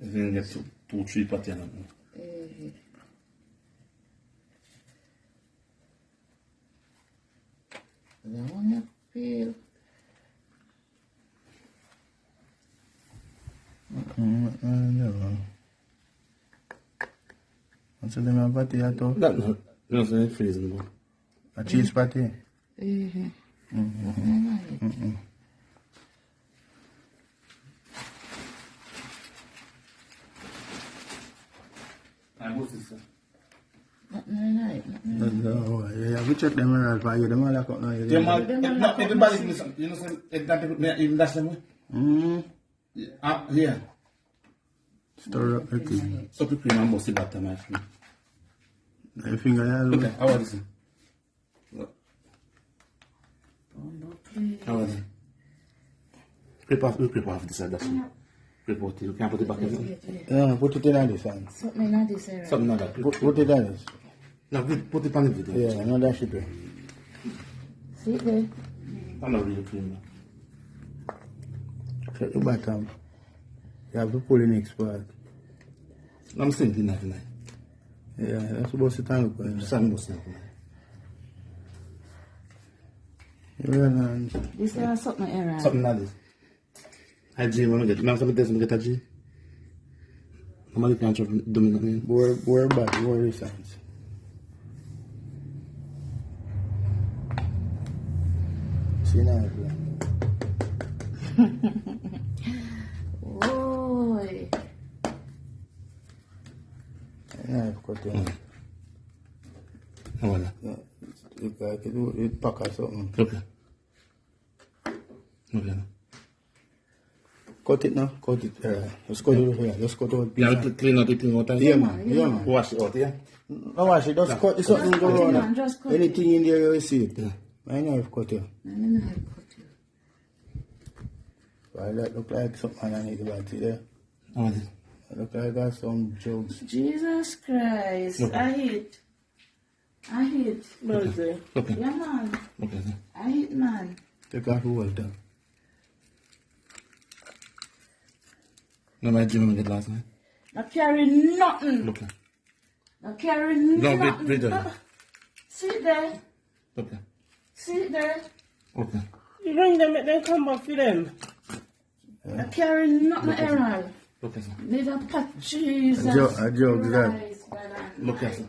You can get 2-3 pots in. I want to feel. No. What's the name of patty at all? That no. You know, it's freezing. A cheese patty? No, yeah, we check them around for you. Them all like up now. Everybody, you know, even that's them. Here. Stir up the cream. Soap the cream and bust the butter, my friend. My finger, yeah. Okay, how are this? How are this? Creep off this side, that's it. Creep out it. You can't put it back in. No, put it in this hand. Something like this, area. Something like that. Put it in this. No, put it on the video. Yeah, no, that should be. See it there? I'm not really cream. Check the bottom. You have to pull the next part. I'm thinking that tonight. Yeah, that's supposed to turn up. Sun was not. This is something area. Something like this. I dream when I get. Now somebody doesn't get a G. Somebody can't do me nothing. Where bad, where is signs? See now, Boy. yeah, I've got it. How about that? Yeah, it pack or something. Okay. Okay. Cut it now, cut it. Just cut it here, just cut it. You have to clean out the thing out. Yeah, man. Wash it out, yeah? No, wash it, just cut it, something go cut it, on. man, just cut Anything in there, you will see it. I know I've cut it. Well, that look like something underneath the body there. How about it? It look like I got some jugs. Jesus Christ. Okay. I hit. Okay. Okay. Yeah, man. Okay, sir. I hit, man. Take off the whole thing. No, my dream when I get last night. Not carrying nothing. Okay. Not carrying No, nothing. wait there. See it there. Okay. See it there. Okay. You bring them, make them come back for them. Not carrying nothing, Errol. Okay, sir. Need a pot, Jesus. A jug, that. Christ, God Look here, sir.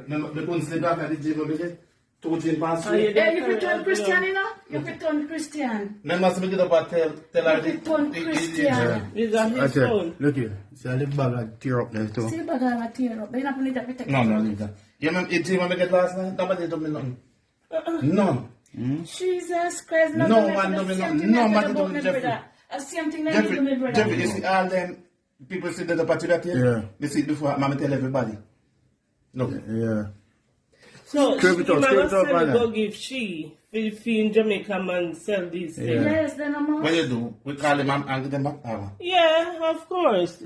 No, the couldn't sleep back at the gym over there. 2 gym past Oh, yeah. 3. Yeah, you fit turn Christian, you know? You fit turn Christian. Then must make it up and tell her You fit turn Christian. Is that his Okay, phone? look here. See a little bag I tear up there too. See, but I have a tear up. But you not need that to take No, leave that. You remember the gym when I get last night? Nobody told me nothing. No. Jesus Christ. No man told me nothing. No man told me, Jeffrey. The same thing that you do, my brother. Jeffrey, you see all them people see the party that here? Yeah. They see it before Mama tell everybody. Look. Yeah. So, Scrape it she up, might scrape it up, sell Anna. go give she. Fee in Jamaica man sell these things. Yeah. Yes, then I'm What you do? We call them and get them back? Yeah, of course.